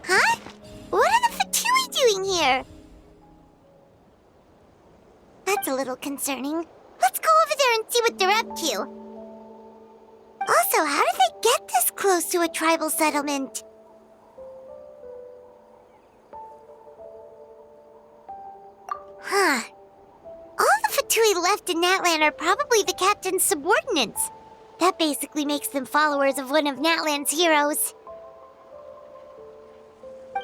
Huh? What are the Fatui doing here? That's a little concerning. Let's go over there and see what they're up to. Also, how did they get this close to a tribal settlement? Huh. All the Fatui left in Natlan are probably the captain's subordinates. That basically makes them followers of one of Natlan's heroes.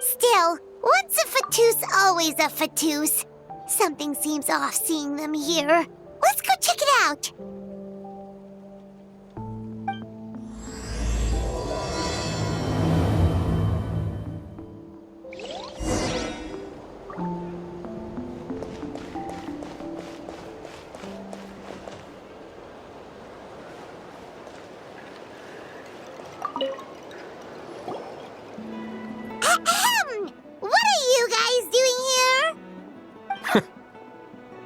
Still, once a Fatus, always a Fatus. Something seems off seeing them here. Let's go check it out. Ahem! What are you guys doing here?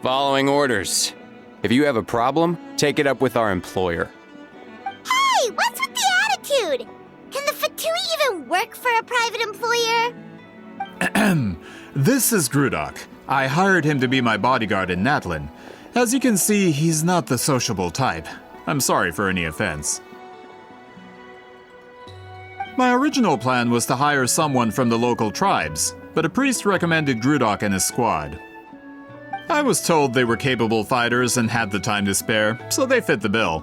Following orders. If you have a problem, take it up with our employer. Hey, what's with the attitude? Can the Fatui even work for a private employer? This is Grudok. I hired him to be my bodyguard in Natlan. As you can see, he's not the sociable type. I'm sorry for any offense. My original plan was to hire someone from the local tribes, but a priest recommended Grudok and his squad. I was told they were capable fighters and had the time to spare, so they fit the bill.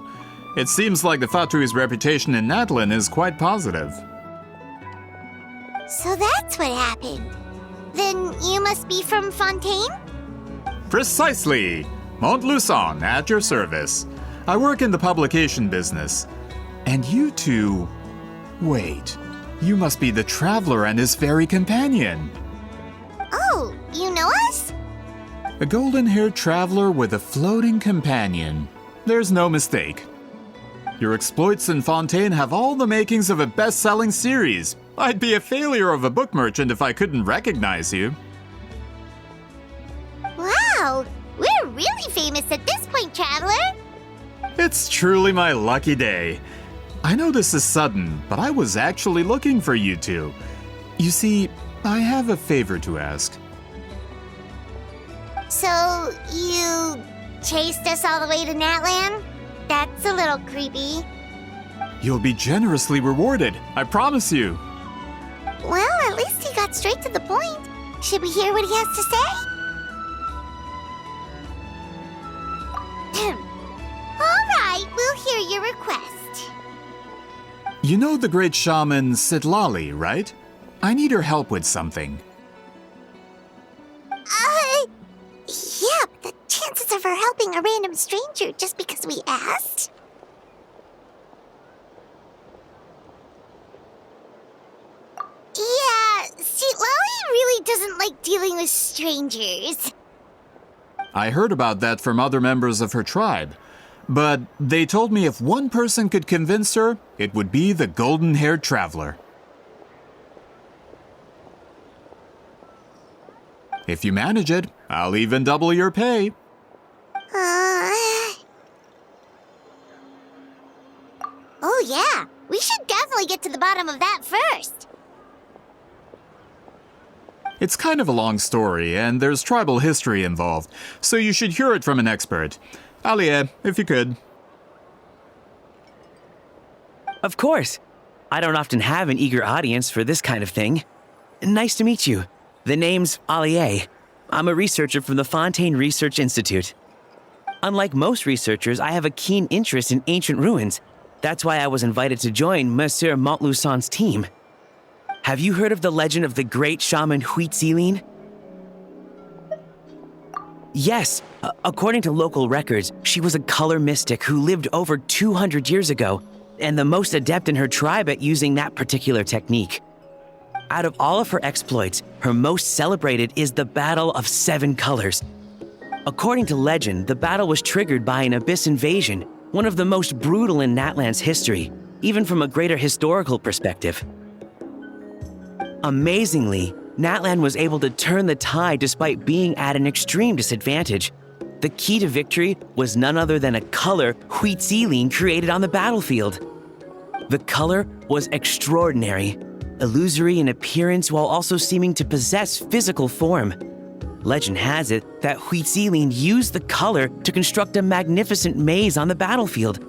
It seems like the Fatui's reputation in Natlan is quite positive. So that's what happened. Then you must be from Fontaine? Precisely! Montluçon, at your service. I work in the publication business. And you two... Wait, you must be the traveler and his fairy companion. Oh, you know us? A golden-haired traveler with a floating companion. There's no mistake. Your exploits in Fontaine have all the makings of a best-selling series. I'd be a failure of a book merchant if I couldn't recognize you. Wow, we're really famous at this point, traveler. It's truly my lucky day. I know this is sudden, but I was actually looking for you two. You see, I have a favor to ask. So, you chased us all the way to Natlan? That's a little creepy. You'll be generously rewarded, I promise you. Well, at least he got straight to the point. Should we hear what he has to say? All right, we'll hear your request. You know the great shaman Sitlali, right? I need her help with something. Yeah, but the chances of her helping a random stranger just because we asked? Yeah, see, Lolly really doesn't like dealing with strangers. I heard about that from other members of her tribe. But they told me if one person could convince her, it would be the golden-haired traveler. If you manage it, I'll even double your pay. Oh yeah, we should definitely get to the bottom of that first. It's kind of a long story, and there's tribal history involved, so you should hear it from an expert. Alie, if you could. Of course. I don't often have an eager audience for this kind of thing. Nice to meet you. The name's Alie. I'm a researcher from the Fontaine Research Institute. Unlike most researchers, I have a keen interest in ancient ruins. That's why I was invited to join Monsieur Montluçon's team. Have you heard of the legend of the great shaman Huitzilin? Yes, according to local records, she was a color mystic who lived over 200 years ago, and the most adept in her tribe at using that particular technique. Out of all of her exploits, her most celebrated is the Battle of Seven Colors. According to legend, the battle was triggered by an abyss invasion, one of the most brutal in Natlan's history, even from a greater historical perspective. Amazingly, Natlan was able to turn the tide despite being at an extreme disadvantage. The key to victory was none other than a color Huitzilin created on the battlefield. The color was extraordinary, illusory in appearance while also seeming to possess physical form. Legend has it that Huitzilin used the color to construct a magnificent maze on the battlefield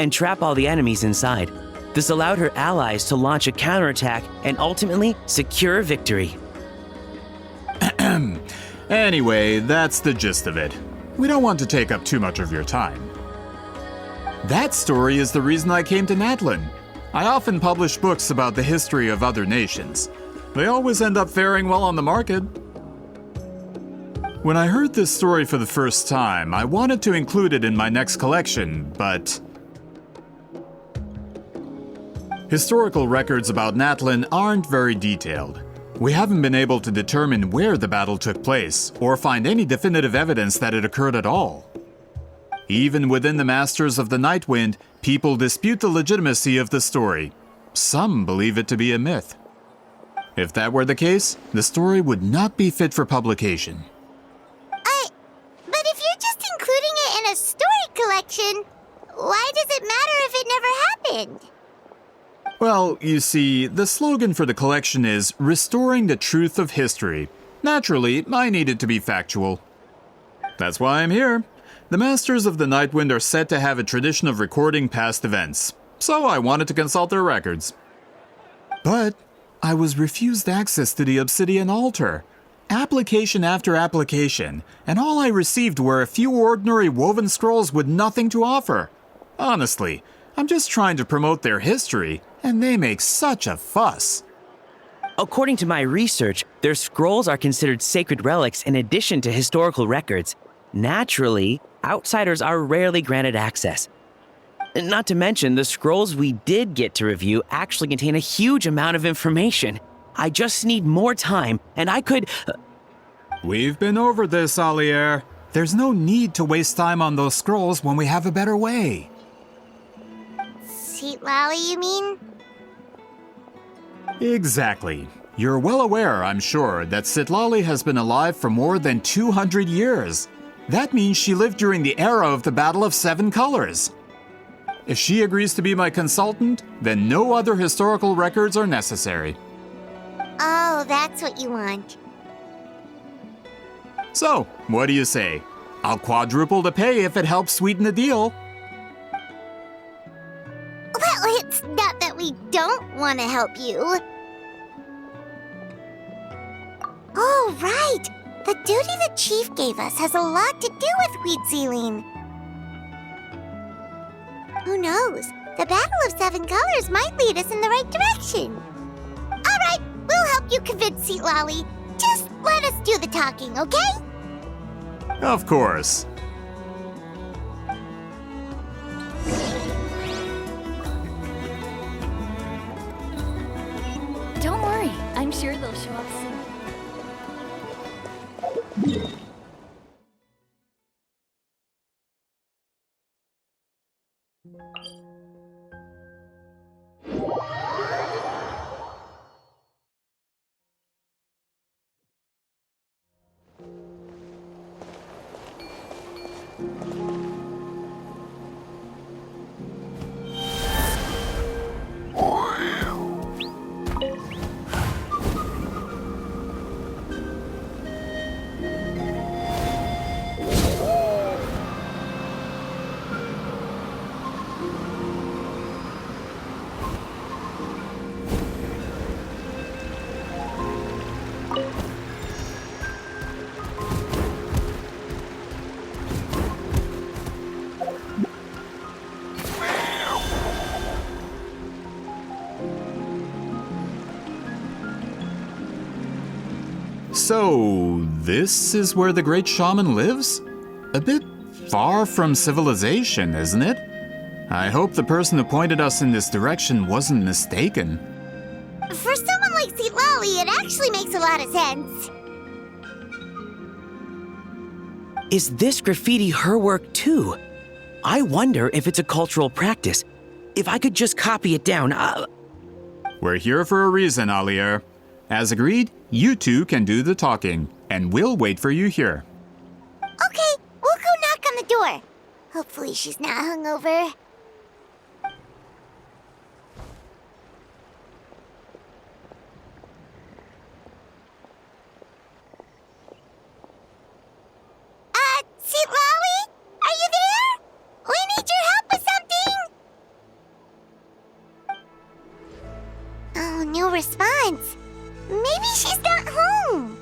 and trap all the enemies inside. This allowed her allies to launch a counterattack and ultimately secure victory. Anyway, that's the gist of it. We don't want to take up too much of your time. That story is the reason I came to Natlan. I often publish books about the history of other nations. They always end up faring well on the market. When I heard this story for the first time, I wanted to include it in my next collection, but historical records about Natlan aren't very detailed. We haven't been able to determine where the battle took place, or find any definitive evidence that it occurred at all. Even within the Masters of the Nightwind, people dispute the legitimacy of the story. Some believe it to be a myth. If that were the case, the story would not be fit for publication. But if you're just including it in a story collection, why does it matter if it never happened? Well, you see, the slogan for the collection is Restoring the Truth of History. Naturally, I needed to be factual. That's why I'm here. The Masters of the Nightwind are said to have a tradition of recording past events, so I wanted to consult their records. But I was refused access to the Obsidian Altar. Application after application, and all I received were a few ordinary woven scrolls with nothing to offer. Honestly, I'm just trying to promote their history, and they make such a fuss. According to my research, their scrolls are considered sacred relics in addition to historical records. Naturally, outsiders are rarely granted access. Not to mention, the scrolls we did get to review actually contain a huge amount of information. I just need more time, and I could... We've been over this, Alier. There's no need to waste time on those scrolls when we have a better way. Seatlally, you mean? Exactly. You're well aware, I'm sure, that Sitlali has been alive for more than 200 years. That means she lived during the era of the Battle of Seven Colors. If she agrees to be my consultant, then no other historical records are necessary. Oh, that's what you want. So, what do you say? I'll quadruple the pay if it helps sweeten the deal. Well, it's not that we don't want to help you. Oh, right! The duty the chief gave us has a lot to do with Huitzilin. Who knows? The Battle of Seven Colors might lead us in the right direction. All right, we'll help you convince Seatlali. Just let us do the talking, okay? Of course. Don't worry, I'm sure they'll show up soon. So, this is where the great shaman lives? A bit far from civilization, isn't it? I hope the person who pointed us in this direction wasn't mistaken. For someone like Lolly, it actually makes a lot of sense. Is this graffiti her work too? I wonder if it's a cultural practice. If I could just copy it down, We're here for a reason, Alier. As agreed, you two can do the talking, and we'll wait for you here. Okay, we'll go knock on the door. Hopefully she's not hungover. Lolly? Are you there? We need your help with something! Oh, no response. Maybe she's not home.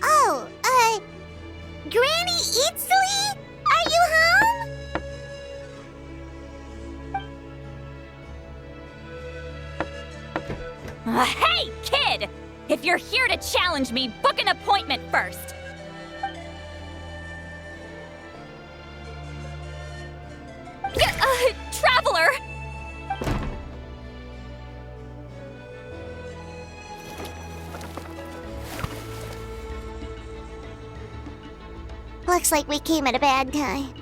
Oh, Granny Eatsley? Are you home? Hey, kid! If you're here to challenge me, book an appointment first. Traveler! Looks like we came at a bad time.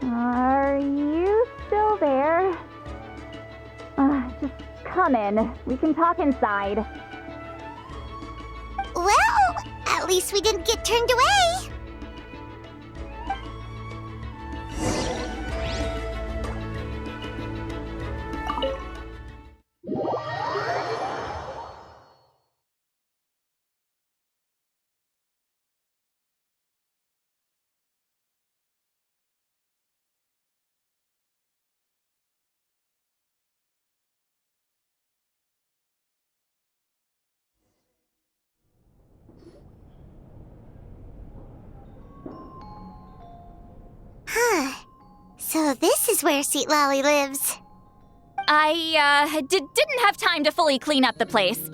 Are you still there? Just come in. We can talk inside. Well, at least we didn't get turned away. So this is where Lolly lives. I, didn't have time to fully clean up the place.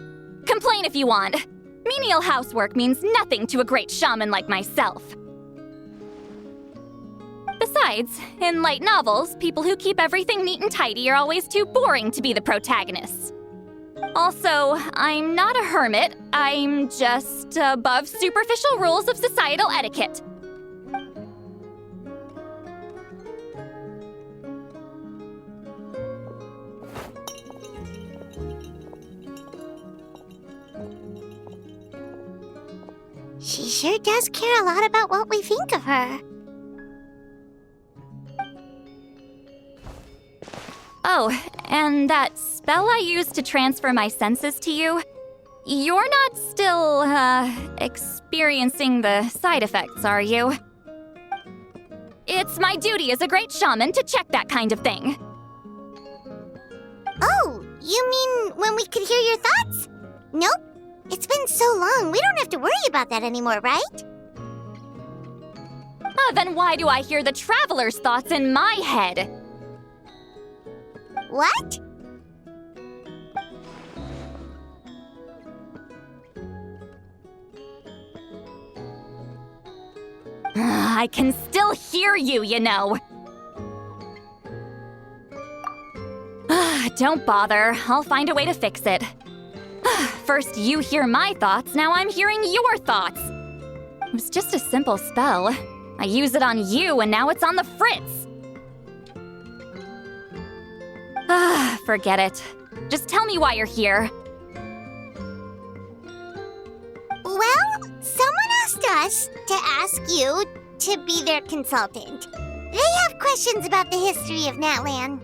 Complain if you want. Menial housework means nothing to a great shaman like myself. Besides, in light novels, people who keep everything neat and tidy are always too boring to be the protagonists. Also, I'm not a hermit. I'm just above superficial rules of societal etiquette. She sure does care a lot about what we think of her. Oh, and that spell I used to transfer my senses to you, you're not still, experiencing the side effects, are you? It's my duty as a great shaman to check that kind of thing. Oh, you mean when we could hear your thoughts? Nope. It's been so long, we don't have to worry about that anymore, right? Then why do I hear the traveler's thoughts in my head? What? I can still hear you, you know. Don't bother. I'll find a way to fix it. First you hear my thoughts, now I'm hearing your thoughts. It was just a simple spell. I use it on you, and now it's on the Fritz. Forget it. Just tell me why you're here. Well, someone asked us to ask you to be their consultant. They have questions about the history of Natlan.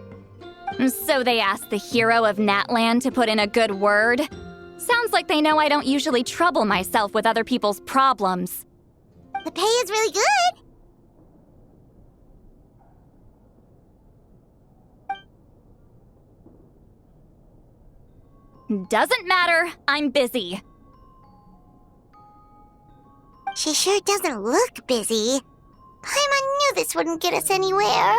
So they asked the hero of Natlan to put in a good word? Sounds like they know I don't usually trouble myself with other people's problems. The pay is really good. Doesn't matter, I'm busy. She sure doesn't look busy. Paimon knew this wouldn't get us anywhere.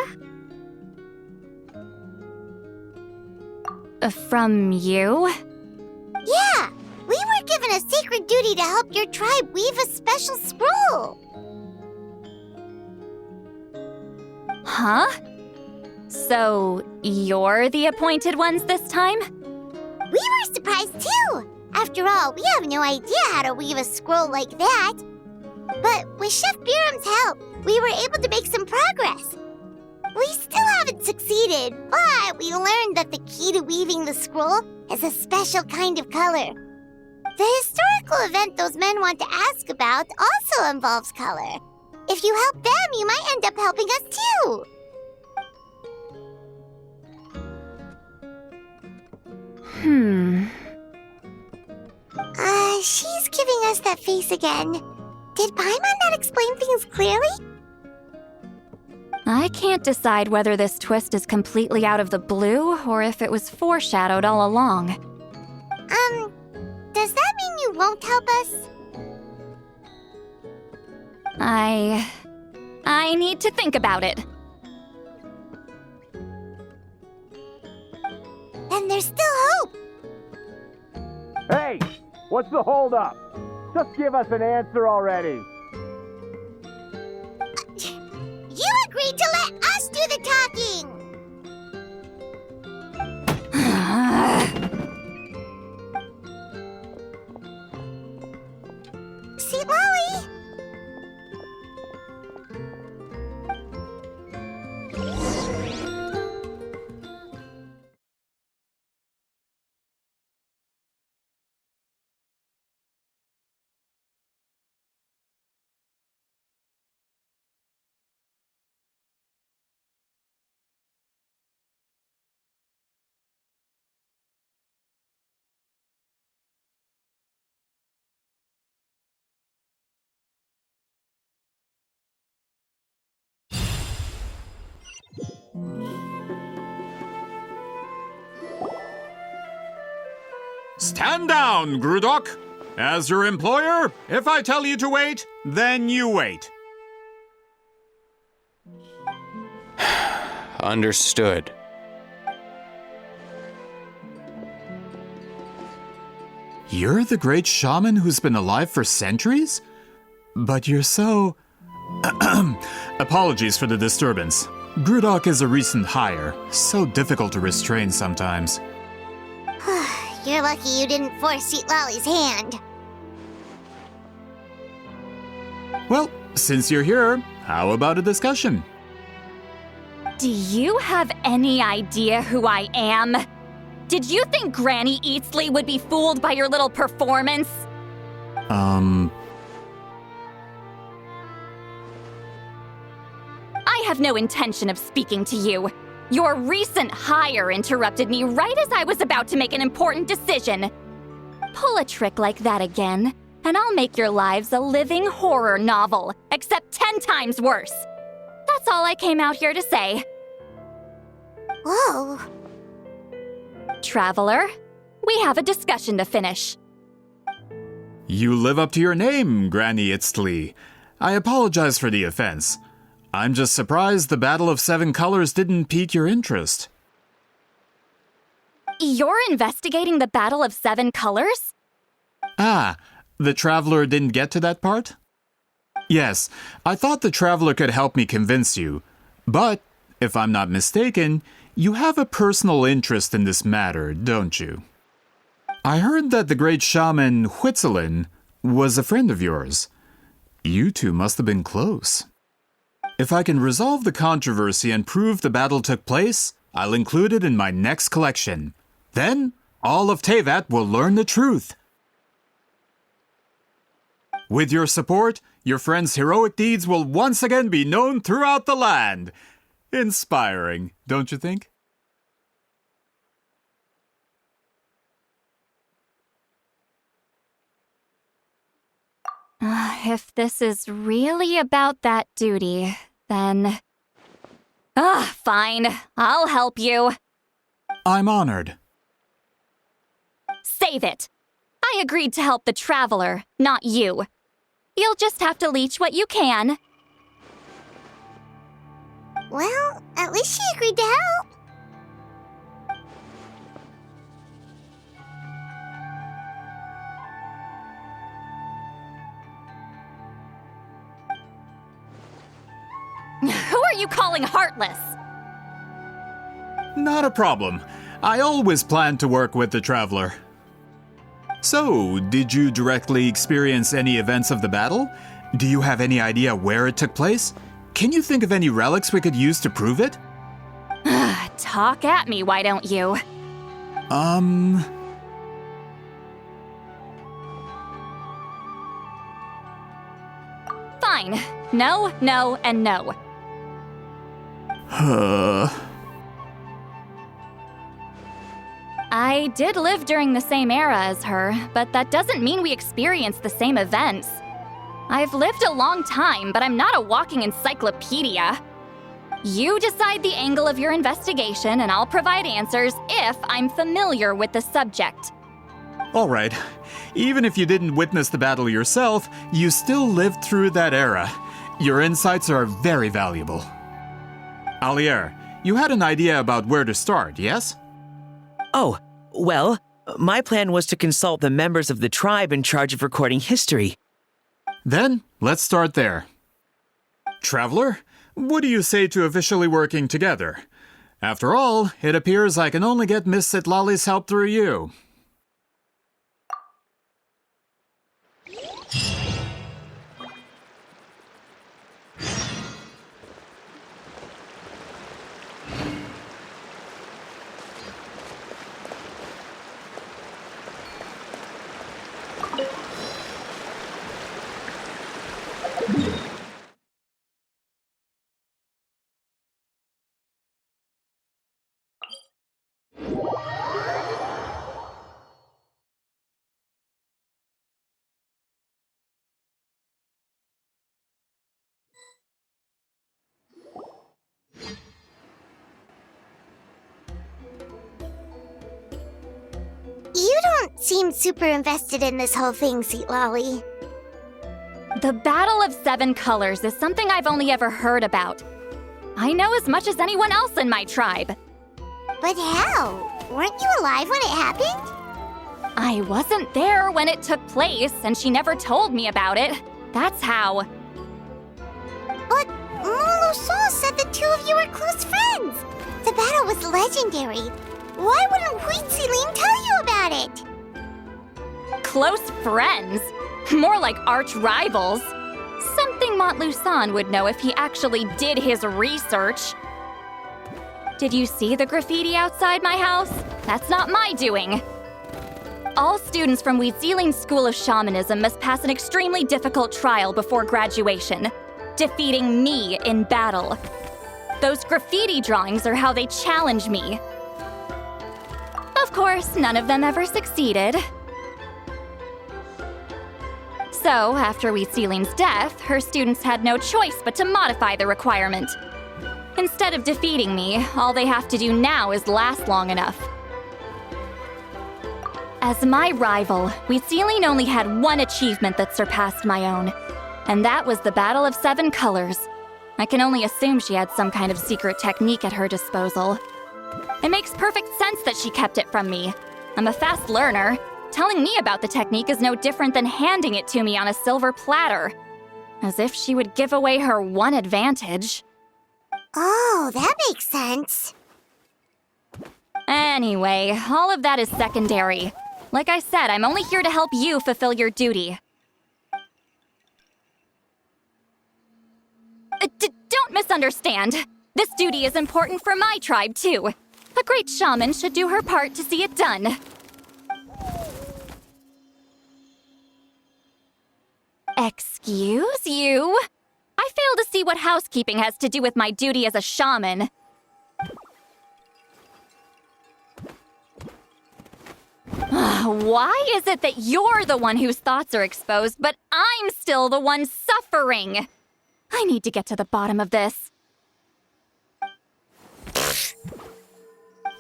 From you? Yeah, we were given a sacred duty to help your tribe weave a special scroll. Huh? So, you're the appointed ones this time? We were surprised too. After all, we have no idea how to weave a scroll like that. But with Chef Biram's help, we were able to make some progress. We still haven't succeeded, but we learned that the key to weaving the scroll is a special kind of color. The historical event those men want to ask about also involves color. If you help them, you might end up helping us too. She's giving us that face again. Did Paimon not explain things clearly? I can't decide whether this twist is completely out of the blue or if it was foreshadowed all along. Does that mean you won't help us? I need to think about it. Then there's still hope. Hey, what's the holdup? Just give us an answer already. You agreed to let us do the talking. Sweet Lolly. Stand down, Grudok. As your employer, if I tell you to wait, then you wait. Understood. You're the great shaman who's been alive for centuries? But you're so... Apologies for the disturbance. Grudok is a recent hire, so difficult to restrain sometimes. You're lucky you didn't force Sweet Lolly's hand. Well, since you're here, how about a discussion? Do you have any idea who I am? Did you think Granny Eatsley would be fooled by your little performance? I have no intention of speaking to you. Your recent hire interrupted me right as I was about to make an important decision. Pull a trick like that again, and I'll make your lives a living horror novel, except 10 times worse. That's all I came out here to say. Whoa. Traveler, we have a discussion to finish. You live up to your name, Granny Itztli. I apologize for the offense. I'm just surprised the Battle of Seven Colors didn't pique your interest. You're investigating the Battle of Seven Colors? Ah, the Traveler didn't get to that part? Yes, I thought the Traveler could help me convince you. But, if I'm not mistaken, you have a personal interest in this matter, don't you? I heard that the great shaman Huitzilin was a friend of yours. You two must have been close. If I can resolve the controversy and prove the battle took place, I'll include it in my next collection. Then, all of Teyvat will learn the truth. With your support, your friend's heroic deeds will once again be known throughout the land. Inspiring, don't you think? If this is really about that duty, then... fine. I'll help you. I'm honored. Save it. I agreed to help the Traveler, not you. You'll just have to leech what you can. Well, at least she agreed to help. Who are you calling heartless? Not a problem. I always planned to work with the Traveler. So, did you directly experience any events of the battle? Do you have any idea where it took place? Can you think of any relics we could use to prove it? Talk at me, why don't you? Fine. No, no, and no. I did live during the same era as her, but that doesn't mean we experienced the same events. I've lived a long time, but I'm not a walking encyclopedia. You decide the angle of your investigation, and I'll provide answers if I'm familiar with the subject. Alright. Even if you didn't witness the battle yourself, you still lived through that era. Your insights are very valuable. Alier, you had an idea about where to start, yes? Oh, well, my plan was to consult the members of the tribe in charge of recording history. Then, let's start there. Traveler, what do you say to officially working together? After all, it appears I can only get Miss Sitlali's help through you. You don't seem super invested in this whole thing, Sitlali. The Battle of Seven Colors is something I've only ever heard about. I know as much as anyone else in my tribe. But how? Weren't you alive when it happened? I wasn't there when it took place, and she never told me about it. That's how. But Molo-san said the two of you were close friends. The battle was legendary. Why wouldn't Huitziling tell you about it? Close friends? More like arch rivals. Something Montluçon would know if he actually did his research. Did you see the graffiti outside my house? That's not my doing. All students from Huitziling's School of Shamanism must pass an extremely difficult trial before graduation, defeating me in battle. Those graffiti drawings are how they challenge me. Of course, none of them ever succeeded. So, after Huitziling's death, her students had no choice but to modify the requirement. Instead of defeating me, all they have to do now is last long enough. As my rival, Huitziling only had one achievement that surpassed my own, and that was the Battle of Seven Colors. I can only assume she had some kind of secret technique at her disposal. It makes perfect sense that she kept it from me. I'm a fast learner. Telling me about the technique is no different than handing it to me on a silver platter. As if she would give away her one advantage. Oh, that makes sense. Anyway, all of that is secondary. Like I said, I'm only here to help you fulfill your duty. Don't misunderstand. This duty is important for my tribe, too. A great shaman should do her part to see it done. Excuse you? I fail to see what housekeeping has to do with my duty as a shaman. Why is it that you're the one whose thoughts are exposed, but I'm still the one suffering? I need to get to the bottom of this.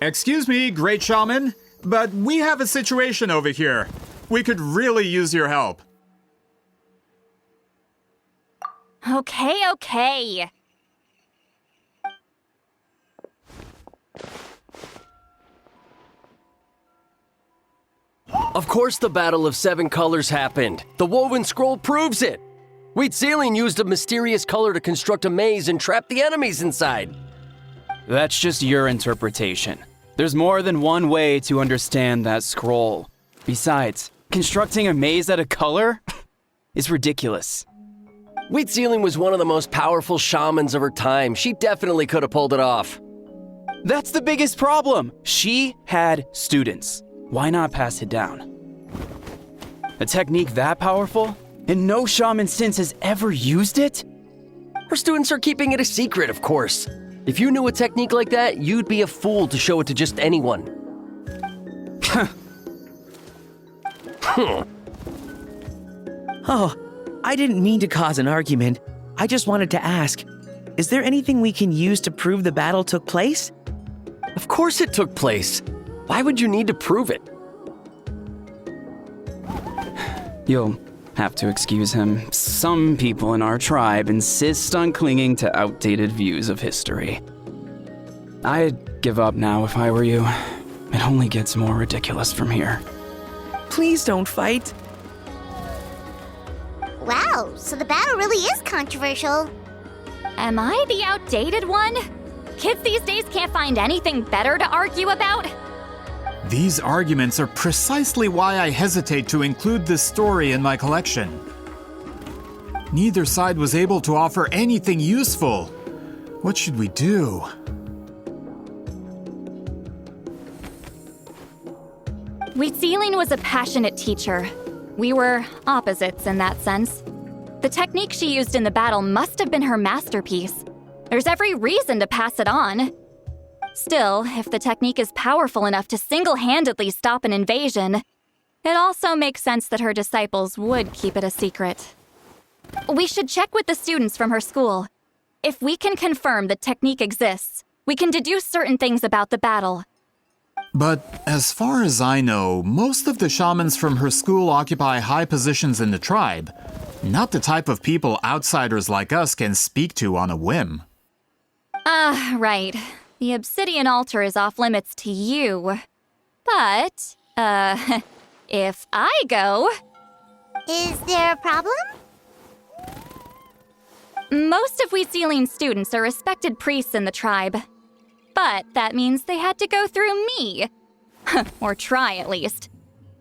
Excuse me, great shaman, but we have a situation over here. We could really use your help. Okay. Of course the Battle of Seven Colors happened. The woven scroll proves it. Wheat Ceiling used a mysterious color to construct a maze and trap the enemies inside. That's just your interpretation. There's more than one way to understand that scroll. Besides, constructing a maze out of color is ridiculous. Wheat Ceiling was one of the most powerful shamans of her time. She definitely could have pulled it off. That's the biggest problem. She had students. Why not pass it down? A technique that powerful? And no shaman since has ever used it? Her students are keeping it a secret, of course. If you knew a technique like that, you'd be a fool to show it to just anyone. Oh, I didn't mean to cause an argument. I just wanted to ask, is there anything we can use to prove the battle took place? Of course it took place. Why would you need to prove it? You'll have to excuse him. Some people in our tribe insist on clinging to outdated views of history. I'd give up now if I were you. It only gets more ridiculous from here. Please don't fight. Wow, so the battle really is controversial. Am I the outdated one? Kids these days can't find anything better to argue about? These arguments are precisely why I hesitate to include this story in my collection. Neither side was able to offer anything useful. What should we do? Wheat Ceiling was a passionate teacher. We were opposites in that sense. The technique she used in the battle must have been her masterpiece. There's every reason to pass it on. Still, if the technique is powerful enough to single-handedly stop an invasion, it also makes sense that her disciples would keep it a secret. We should check with the students from her school. If we can confirm the technique exists, we can deduce certain things about the battle. But as far as I know, most of the shamans from her school occupy high positions in the tribe. Not the type of people outsiders like us can speak to on a whim. Right. The obsidian altar is off limits to you. But, if I go... Is there a problem? Most of Wheat Ceiling's students are respected priests in the tribe. But that means they had to go through me. Or try, at least.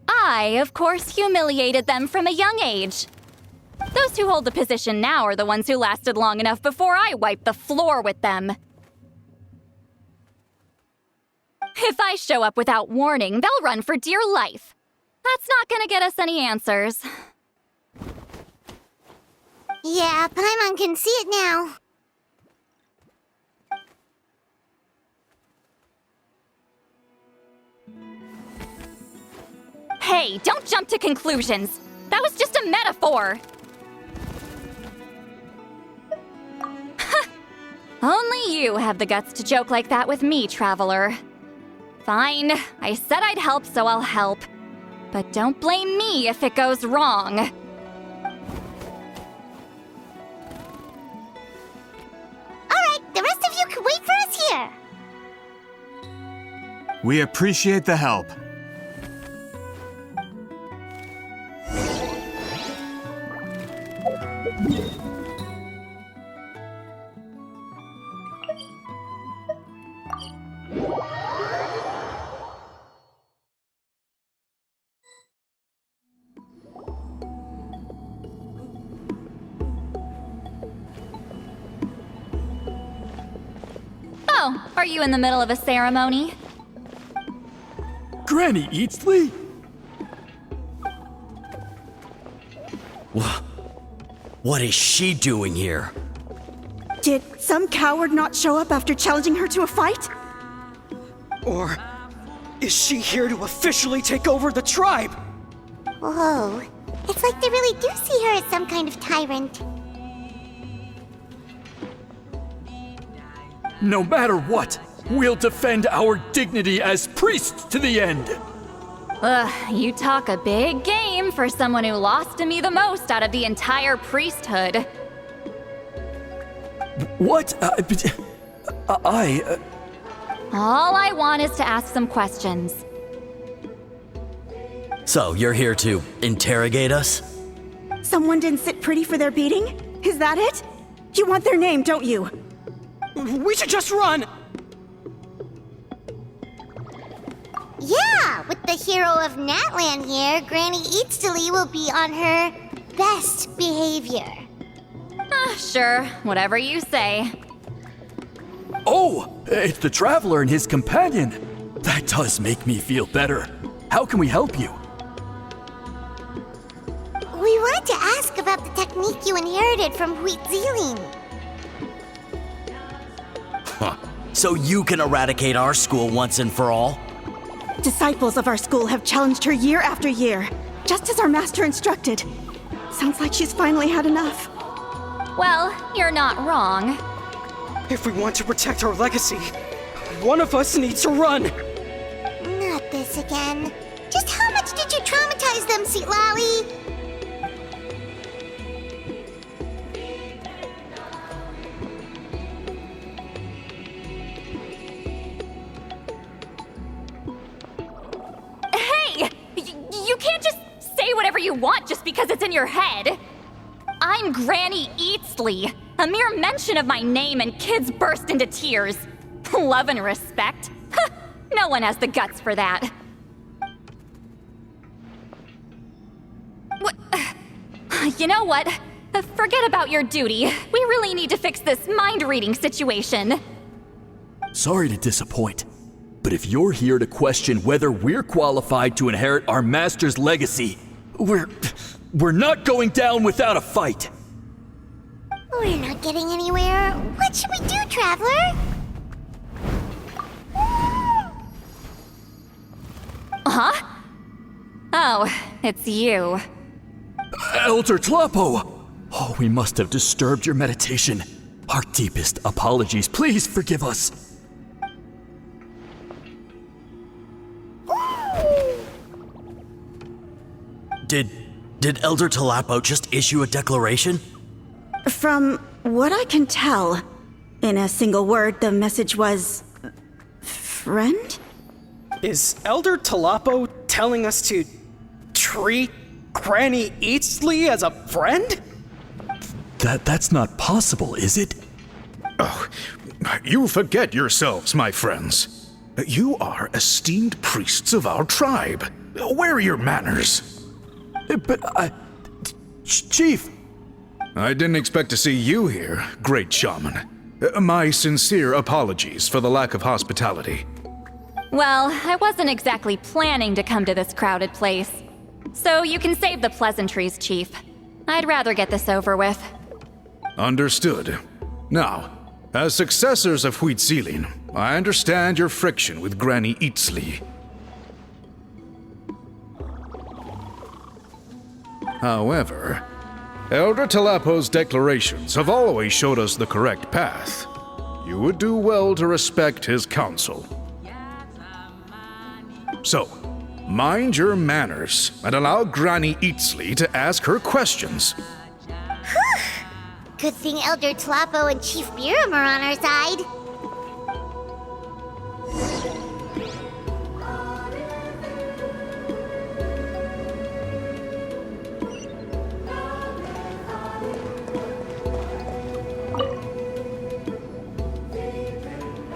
I, of course, humiliated them from a young age. Those who hold the position now are the ones who lasted long enough before I wiped the floor with them. If I show up without warning, they'll run for dear life. That's not gonna get us any answers. Yeah, Paimon can see it now. Hey, don't jump to conclusions. That was just a metaphor. Only you have the guts to joke like that with me, traveler. Fine, I said I'd help, so I'll help. But don't blame me if it goes wrong. Alright, the rest of you can wait for us here. We appreciate the help. Oh, are you in the middle of a ceremony? Granny Eatsley? What is she doing here? Did some coward not show up after challenging her to a fight? Or is she here to officially take over the tribe? Whoa, it's like they really do see her as some kind of tyrant. No matter what, we'll defend our dignity as priests to the end. Ugh, you talk a big game for someone who lost to me the most out of the entire priesthood. What? All I want is to ask some questions. So, you're here to interrogate us? Someone didn't sit pretty for their beating? Is that it? You want their name, don't you? We should just run! Yeah, with the hero of Natlan here, Granny Eatstily will be on her best behavior. Sure, whatever you say. Oh, it's the Traveler and his companion. That does make me feel better. How can we help you? We wanted to ask about the technique you inherited from Huitziling. Huh. So you can eradicate our school once and for all? Disciples of our school have challenged her year after year, just as our master instructed. Sounds like she's finally had enough. Well, you're not wrong. If we want to protect our legacy, one of us needs to run! Not this again. Just how much did you traumatize them, Seatlally? Hey! You can't just say whatever you want just because it's in your head. I'm Granny Eatsley. A mere mention of my name and kids burst into tears. Love and respect? No one has the guts for that. What? You know what? Forget about your duty. We really need to fix this mind-reading situation. Sorry to disappoint, but if you're here to question whether we're qualified to inherit our master's legacy, we're not going down without a fight. We're not getting anywhere. What should we do, Traveler? Huh? Oh, it's you. Elder Tlapo! Oh, we must have disturbed your meditation. Our deepest apologies. Please forgive us. Did Elder Tlapo just issue a declaration? From what I can tell, in a single word, the message was... friend? Is Elder Tlapo telling us to treat Granny Eatsley as a friend? That's not possible, is it? Oh, you forget yourselves, my friends. You are esteemed priests of our tribe. Where are your manners? But Chief! I didn't expect to see you here, great shaman. My sincere apologies for the lack of hospitality. Well, I wasn't exactly planning to come to this crowded place. So you can save the pleasantries, Chief. I'd rather get this over with. Understood. Now, as successors of Huitziling, I understand your friction with Granny Eatsley. However, Elder Tlapo's declarations have always showed us the correct path. You would do well to respect his counsel. So, mind your manners and allow Granny Eatsley to ask her questions. Good thing Elder Tlapo and Chief Biram are on our side.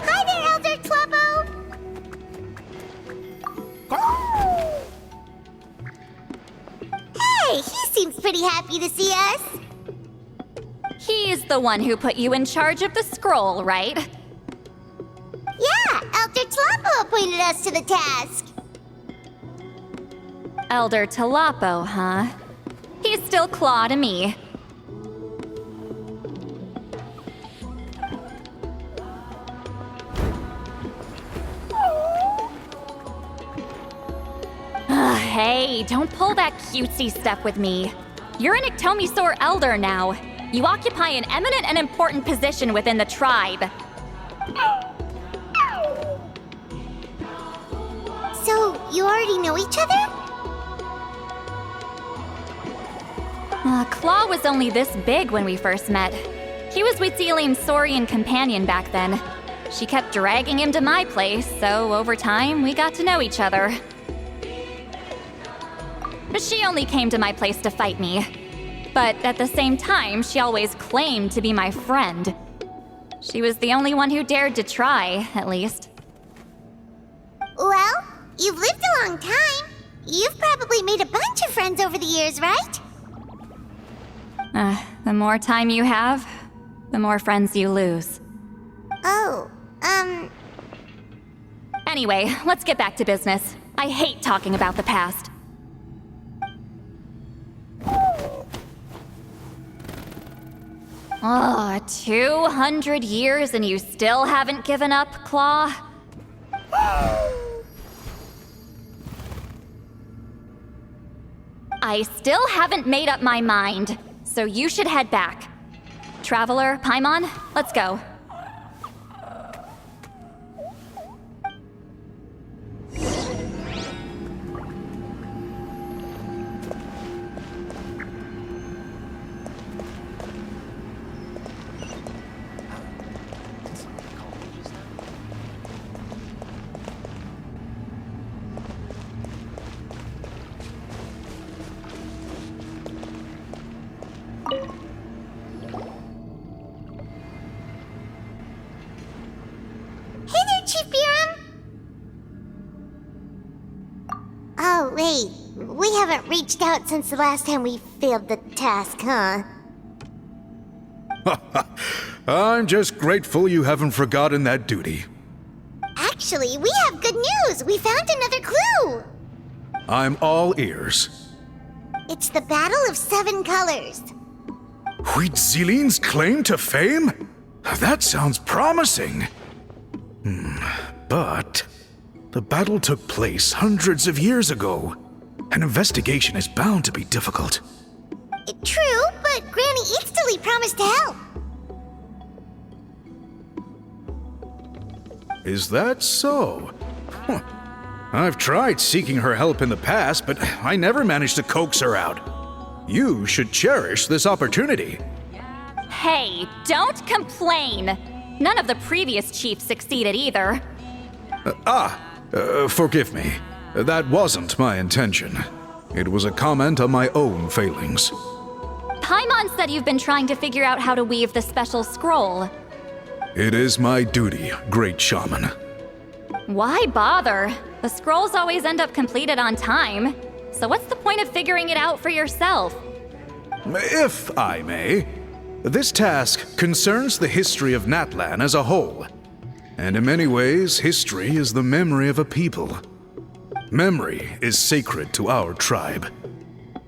Hi there, Elder Tlapo! Hey, he seems pretty happy to see us. He's the one who put you in charge of the scroll, right? Yeah, Elder Tlapo appointed us to the task. Elder Tlapo, huh? He's still Claw to me. Hey, don't pull that cutesy stuff with me. You're an Iktomisaur Elder now. You occupy an eminent and important position within the tribe. So, you already know each other? Claw was only this big when we first met. He was Huitziling's Saurian companion back then. She kept dragging him to my place, so over time, we got to know each other. She only came to my place to fight me. But at the same time, she always claimed to be my friend. She was the only one who dared to try, at least. Well, you've lived a long time. You've probably made a bunch of friends over the years, right? The more time you have, the more friends you lose. Oh, Anyway, let's get back to business. I hate talking about the past. Oh, 200 years and you still haven't given up, Claw? I still haven't made up my mind, so you should head back. Traveler, Paimon, let's go. Hey there, Chief Biram! Oh, wait. We haven't reached out since the last time we failed the task, huh? I'm just grateful you haven't forgotten that duty. Actually, we have good news! We found another clue! I'm all ears. It's the Battle of Seven Colors. Huitzilin's claim to fame? That sounds promising. But the battle took place hundreds of years ago. An investigation is bound to be difficult. True, but Granny Eatsterly promised to help. Is that so? Huh. I've tried seeking her help in the past, but I never managed to coax her out. You should cherish this opportunity. Hey, don't complain! None of the previous chiefs succeeded either. Forgive me. That wasn't my intention. It was a comment on my own failings. Paimon said you've been trying to figure out how to weave the special scroll. It is my duty, great shaman. Why bother? The scrolls always end up completed on time. So what's the point of figuring it out for yourself? If I may, this task concerns the history of Natlan as a whole. And in many ways, history is the memory of a people. Memory is sacred to our tribe.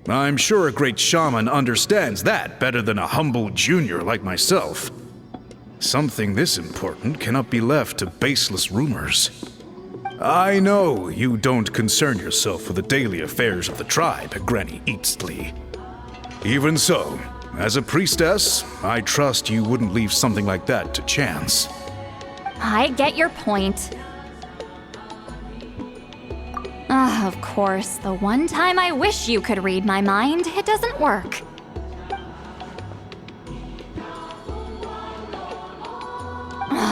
I'm sure a great shaman understands that better than a humble junior like myself. Something this important cannot be left to baseless rumors. I know you don't concern yourself with the daily affairs of the tribe, Granny Eatsterly. Even so, as a priestess, I trust you wouldn't leave something like that to chance. I get your point. Of course, the one time I wish you could read my mind, it doesn't work.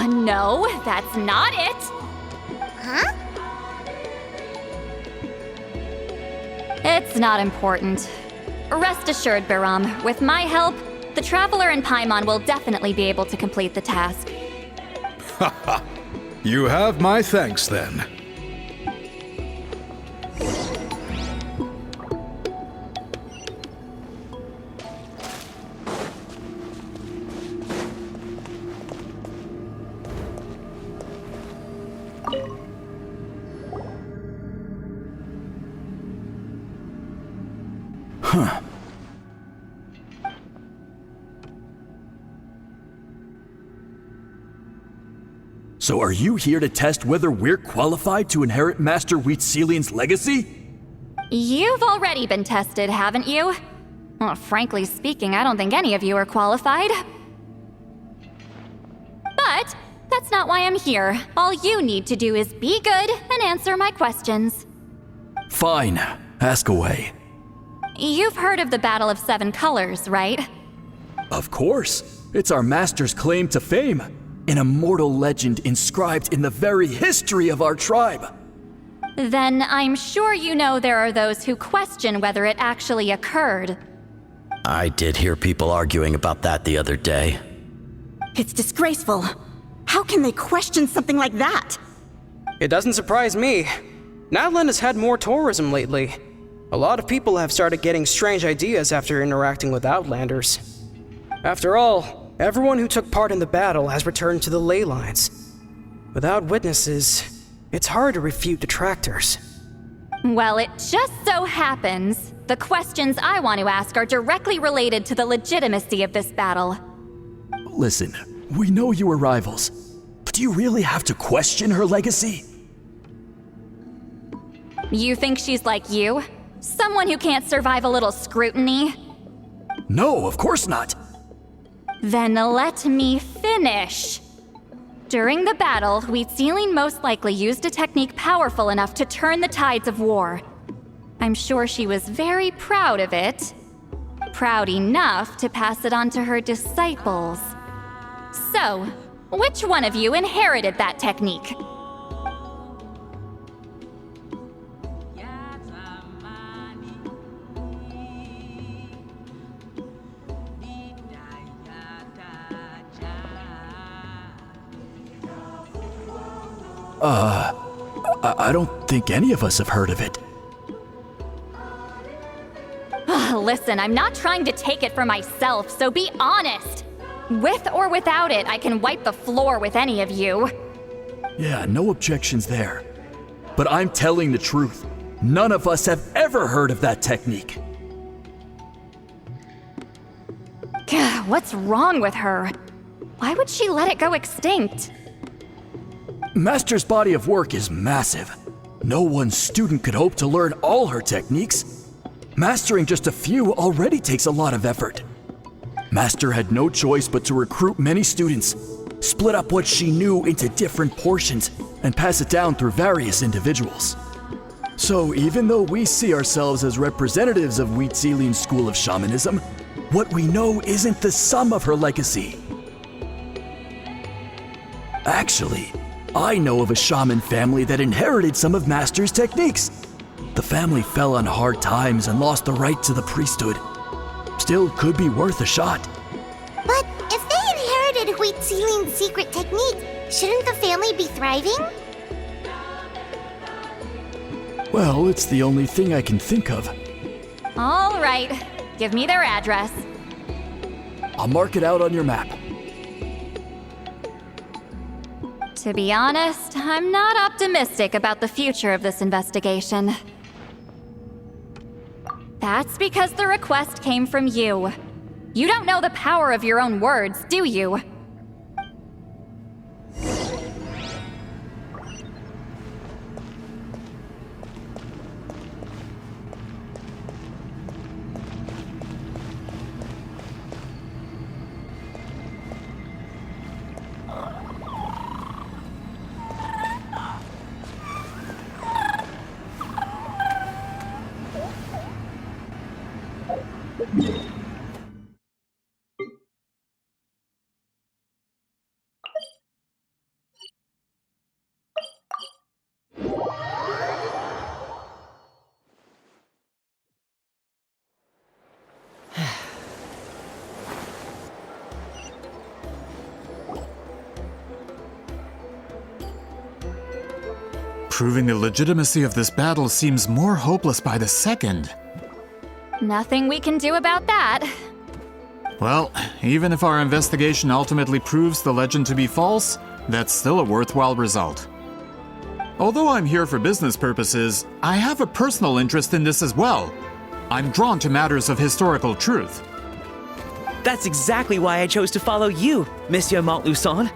No, that's not it! Huh? It's not important. Rest assured, Biram, with my help, the Traveler and Paimon will definitely be able to complete the task. Haha, you have my thanks then. Huh. So are you here to test whether we're qualified to inherit Master Huitzilin's legacy? You've already been tested, haven't you? Well, frankly speaking, I don't think any of you are qualified. But that's not why I'm here. All you need to do is be good and answer my questions. Fine. Ask away. You've heard of the Battle of Seven Colors, right? Of course. It's our master's claim to fame. An immortal legend inscribed in the very history of our tribe. Then I'm sure you know there are those who question whether it actually occurred. I did hear people arguing about that the other day. It's disgraceful. How can they question something like that? It doesn't surprise me. Natlan has had more tourism lately. A lot of people have started getting strange ideas after interacting with Outlanders. After all, everyone who took part in the battle has returned to the ley lines. Without witnesses, it's hard to refute detractors. Well, it just so happens the questions I want to ask are directly related to the legitimacy of this battle. Listen, we know you were rivals, but do you really have to question her legacy? You think she's like you? Someone who can't survive a little scrutiny? No, of course not. Then let me finish. During the battle, Wheatsealing most likely used a technique powerful enough to turn the tides of war. I'm sure she was very proud of it. Proud enough to pass it on to her disciples. So, which one of you inherited that technique? I don't think any of us have heard of it. Listen, I'm not trying to take it for myself, so be honest. With or without it, I can wipe the floor with any of you. Yeah, no objections there. But I'm telling the truth. None of us have ever heard of that technique. What's wrong with her? Why would she let it go extinct? Master's body of work is massive. No one student could hope to learn all her techniques. Mastering just a few already takes a lot of effort. Master had no choice but to recruit many students, split up what she knew into different portions, and pass it down through various individuals. So even though we see ourselves as representatives of Wheatsealing's school of shamanism, what we know isn't the sum of her legacy. Actually, I know of a shaman family that inherited some of Master's techniques. The family fell on hard times and lost the right to the priesthood. Still could be worth a shot. But if they inherited Wheatsealing's secret technique, shouldn't the family be thriving? Well, it's the only thing I can think of. All right, give me their address. I'll mark it out on your map. To be honest, I'm not optimistic about the future of this investigation. That's because the request came from you. You don't know the power of your own words, do you? Proving the legitimacy of this battle seems more hopeless by the second. Nothing we can do about that. Well, even if our investigation ultimately proves the legend to be false, that's still a worthwhile result. Although I'm here for business purposes, I have a personal interest in this as well. I'm drawn to matters of historical truth. That's exactly why I chose to follow you, Monsieur Montluçon.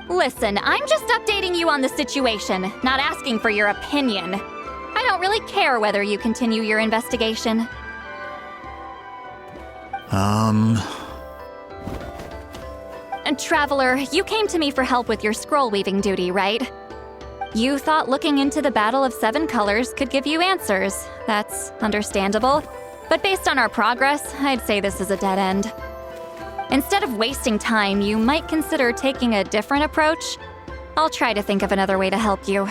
Listen, I'm just updating you on the situation, not asking for your opinion. I don't really care whether you continue your investigation. And Traveler, you came to me for help with your scroll weaving duty, right? You thought looking into the Battle of Seven Colors could give you answers. That's understandable. But based on our progress, I'd say this is a dead end. Instead of wasting time, you might consider taking a different approach. I'll try to think of another way to help you.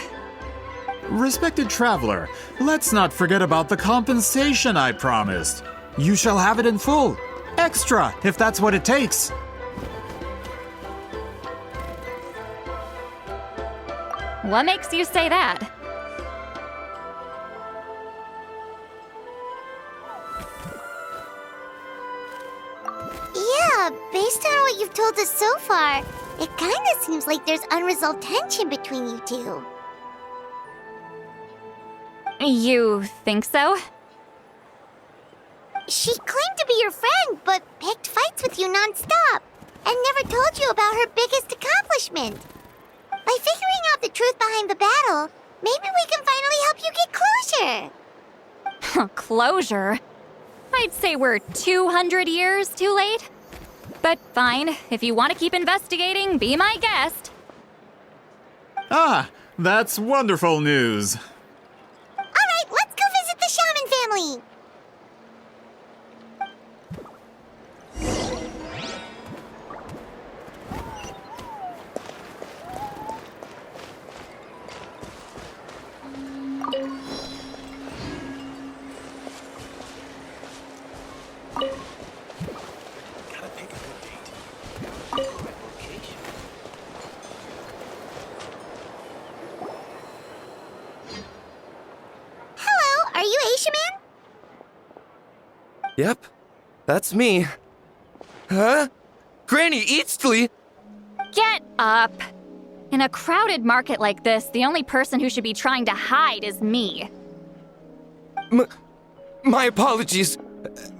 Respected traveler, let's not forget about the compensation I promised. You shall have it in full. Extra, if that's what it takes. What makes you say that? Yeah, based on what you've told us so far, it kinda seems like there's unresolved tension between you two. You think so? She claimed to be your friend, but picked fights with you non-stop, and never told you about her biggest accomplishment. By figuring out the truth behind the battle, maybe we can finally help you get closure. Closure? I'd say we're 200 years too late. But fine, if you want to keep investigating, be my guest. Ah, that's wonderful news. Alright, let's go visit the Shaman family. Hello, are you a shaman? Yep, that's me. Huh? Granny Eastly? Get up! In a crowded market like this, the only person who should be trying to hide is me. My apologies.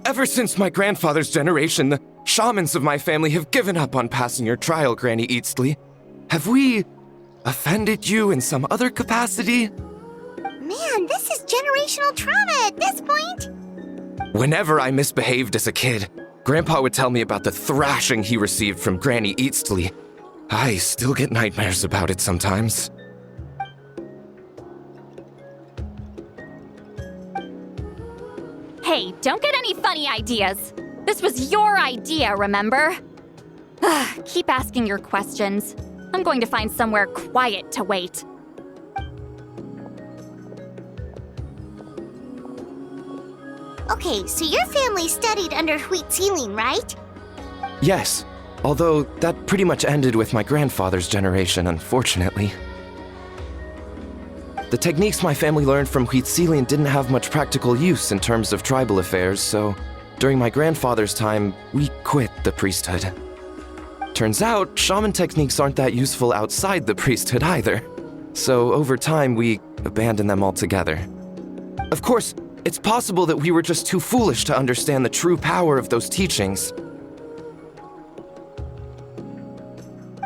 Ever since my grandfather's generation, the shamans of my family have given up on passing your trial, Granny Eastly. Have we offended you in some other capacity? Man, this is generational trauma at this point. Whenever I misbehaved as a kid, Grandpa would tell me about the thrashing he received from Granny Eastly. I still get nightmares about it sometimes. Hey, don't get any funny ideas. This was your idea, remember? Keep asking your questions. I'm going to find somewhere quiet to wait. Okay, so your family studied under Wheat Ceiling, right? Yes, although that pretty much ended with my grandfather's generation, unfortunately. The techniques my family learned from Wheat Ceiling didn't have much practical use in terms of tribal affairs, so during my grandfather's time, we quit the priesthood. Turns out, shaman techniques aren't that useful outside the priesthood either. So over time, we abandoned them altogether. Of course, it's possible that we were just too foolish to understand the true power of those teachings.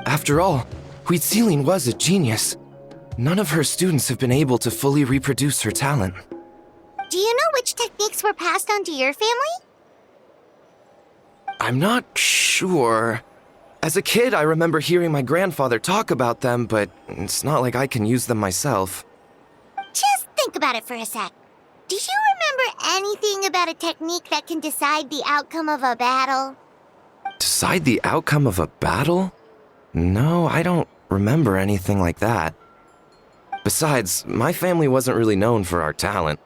After all, Wheat Ceiling was a genius. None of her students have been able to fully reproduce her talent. Do you know which techniques were passed on to your family? I'm not sure. As a kid, I remember hearing my grandfather talk about them, but it's not like I can use them myself. Just think about it for a sec. Do you remember anything about a technique that can decide the outcome of a battle? Decide the outcome of a battle? No, I don't remember anything like that. Besides, my family wasn't really known for our talent.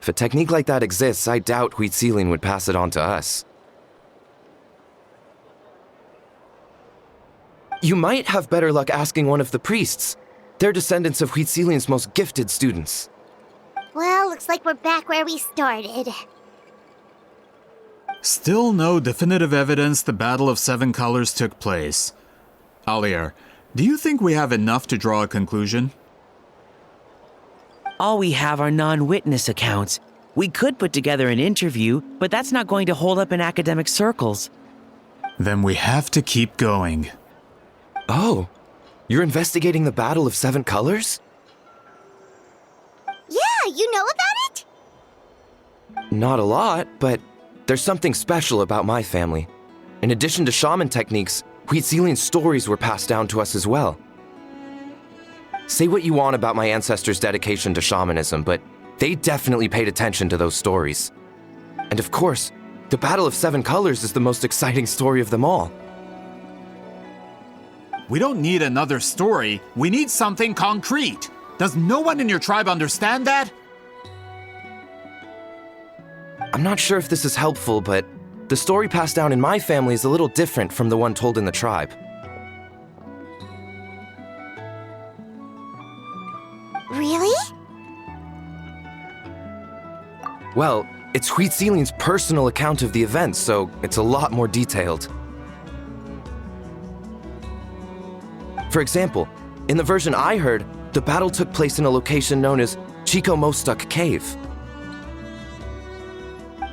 If a technique like that exists, I doubt Wheat Ceiling would pass it on to us. You might have better luck asking one of the priests. They're descendants of Wheat Ceiling's most gifted students. Well, looks like we're back where we started. Still no definitive evidence the Battle of Seven Colors took place. Alier, do you think we have enough to draw a conclusion? All we have are non-witness accounts. We could put together an interview, but that's not going to hold up in academic circles. Then we have to keep going. Oh, you're investigating the Battle of Seven Colors? Yeah, you know about it? Not a lot, but there's something special about my family. In addition to shaman techniques, Wheat Ceiling's stories were passed down to us as well. Say what you want about my ancestors' dedication to shamanism, but they definitely paid attention to those stories. And of course, the Battle of Seven Colors is the most exciting story of them all. We don't need another story. We need something concrete. Does no one in your tribe understand that? I'm not sure if this is helpful, but the story passed down in my family is a little different from the one told in the tribe. Really? Well, it's Huitzilin's personal account of the events, so it's a lot more detailed. For example, in the version I heard, the battle took place in a location known as Chico Mostuk Cave.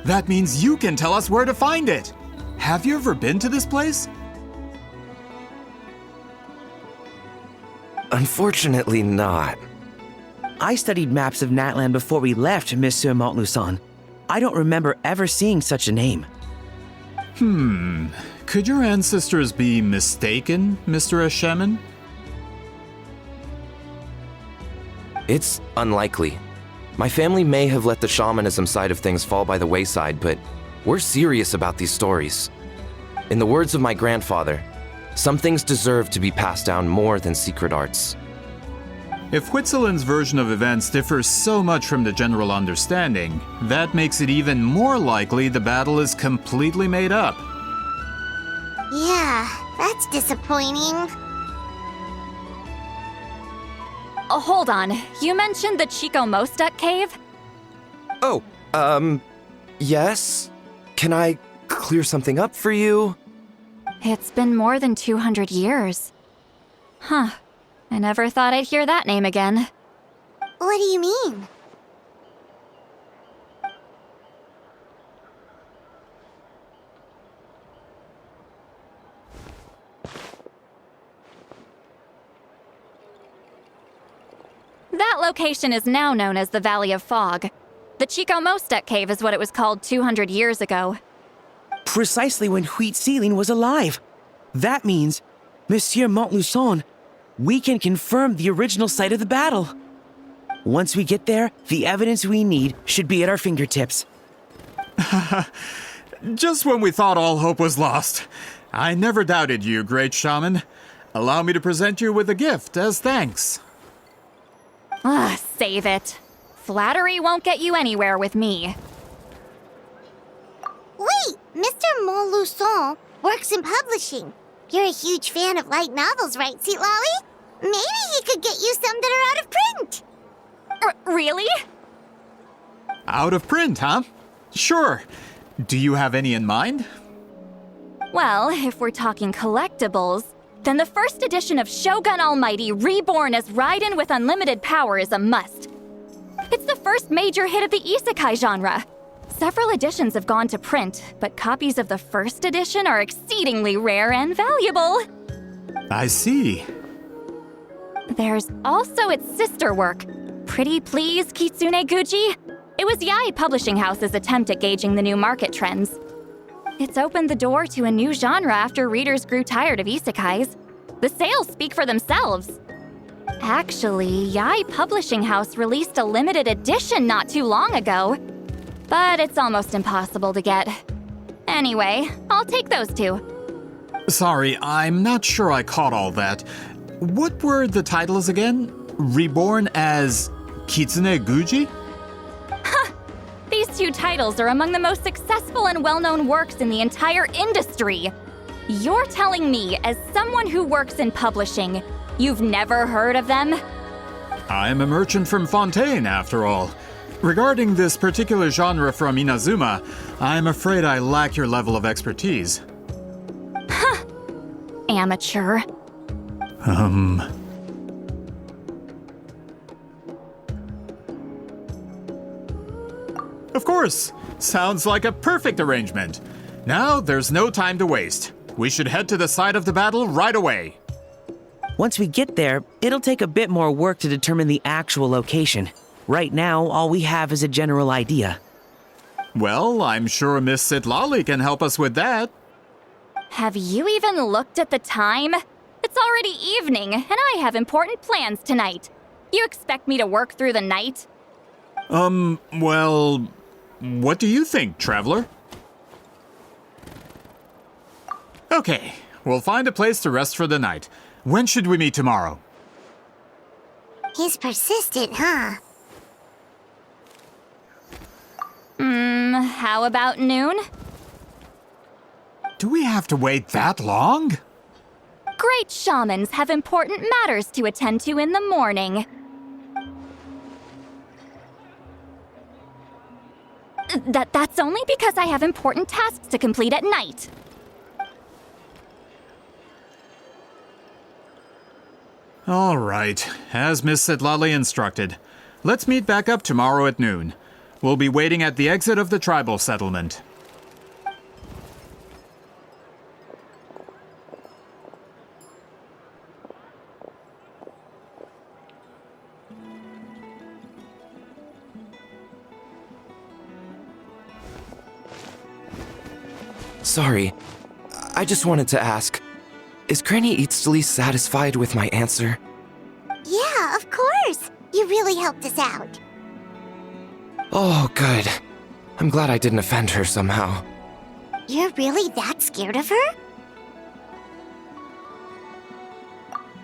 That means you can tell us where to find it. Have you ever been to this place? Unfortunately not. I studied maps of Natlan before we left, Monsieur Montluçon. I don't remember ever seeing such a name. Could your ancestors be mistaken, Mr. Eshemin? It's unlikely. My family may have let the shamanism side of things fall by the wayside, but we're serious about these stories. In the words of my grandfather, some things deserve to be passed down more than secret arts. If Huitzilin's version of events differs so much from the general understanding, that makes it even more likely the battle is completely made up. Yeah, that's disappointing. Oh, hold on. You mentioned the Chico Mostuk cave? Oh, yes? Can I clear something up for you? It's been more than 200 years. Huh. I never thought I'd hear that name again. What do you mean? That location is now known as the Valley of Fog. The Chico Mostuk cave is what it was called 200 years ago. Precisely when Huitzilin was alive. That means, Monsieur Montluçon, we can confirm the original site of the battle. Once we get there, the evidence we need should be at our fingertips. Just when we thought all hope was lost. I never doubted you, great shaman. Allow me to present you with a gift as thanks. Save it. Flattery won't get you anywhere with me. Wait, Mr. Montluçon works in publishing. You're a huge fan of light novels, right, Seatlolly? Maybe he could get you some that are out of print. Really? Out of print, huh? Sure. Do you have any in mind? Well, if we're talking collectibles, then the first edition of Shogun Almighty Reborn as Raiden with Unlimited Power is a must. It's the first major hit of the isekai genre. Several editions have gone to print, but copies of the first edition are exceedingly rare and valuable. I see. There's also its sister work, Pretty Please Kitsune Guji. It was Yae Publishing House's attempt at gauging the new market trends. It's opened the door to a new genre after readers grew tired of isekais. The sales speak for themselves. Actually, Yae Publishing House released a limited edition not too long ago, but it's almost impossible to get. Anyway, I'll take those two. Sorry, I'm not sure I caught all that. What were the titles again? Reborn as Kitsune Guji? These two titles are among the most successful and well-known works in the entire industry. You're telling me, as someone who works in publishing, you've never heard of them? I'm a merchant from Fontaine, after all. Regarding this particular genre from Inazuma, I'm afraid I lack your level of expertise. Amateur. Of course. Sounds like a perfect arrangement. Now, there's no time to waste. We should head to the site of the battle right away. Once we get there, it'll take a bit more work to determine the actual location. Right now, all we have is a general idea. Well, I'm sure Miss Sitlali can help us with that. Have you even looked at the time? It's already evening, and I have important plans tonight. You expect me to work through the night? Well, what do you think, traveler? Okay, we'll find a place to rest for the night. When should we meet tomorrow? He's persistent, huh? How about noon? Do we have to wait that long? Great shamans have important matters to attend to in the morning. That's only because I have important tasks to complete at night. All right, as Miss Sitlali instructed. Let's meet back up tomorrow at noon. We'll be waiting at the exit of the tribal settlement. Sorry, I just wanted to ask, is Granny Eatsley satisfied with my answer? Yeah, of course. You really helped us out. Oh, good. I'm glad I didn't offend her somehow. You're really that scared of her?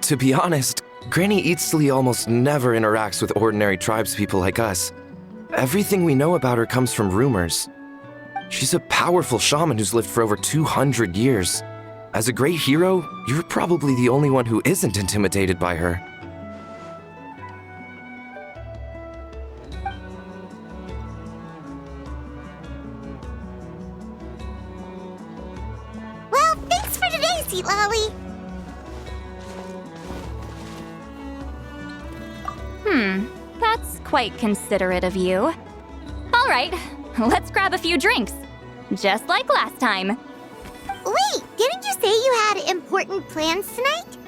To be honest, Granny Eatsley almost never interacts with ordinary tribespeople like us. Everything we know about her comes from rumors. She's a powerful shaman who's lived for over 200 years. As a great hero, you're probably the only one who isn't intimidated by her. Well, thanks for today, Sitlali. That's quite considerate of you. All right, let's grab a few drinks. Just like last time. Wait, didn't you say you had important plans tonight?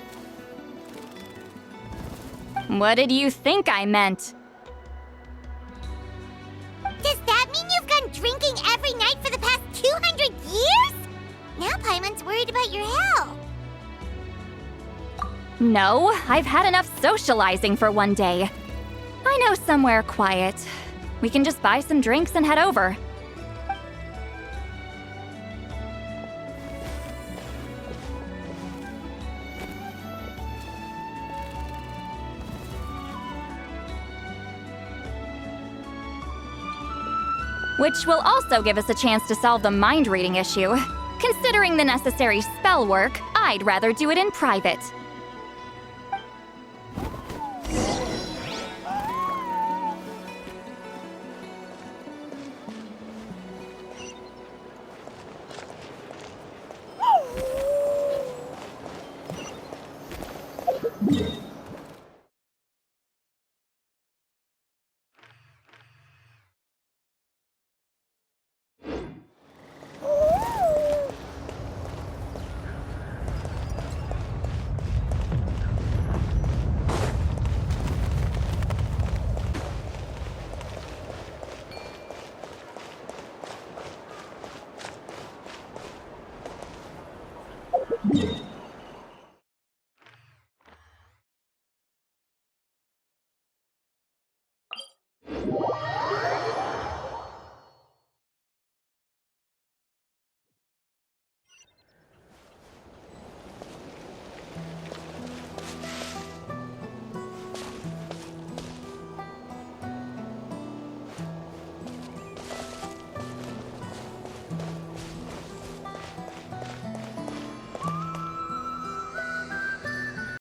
What did you think I meant? Does that mean you've gone drinking every night for the past 200 years? Now Paimon's worried about your health. No, I've had enough socializing for one day. I know somewhere quiet. We can just buy some drinks and head over. Which will also give us a chance to solve the mind reading issue. Considering the necessary spell work, I'd rather do it in private.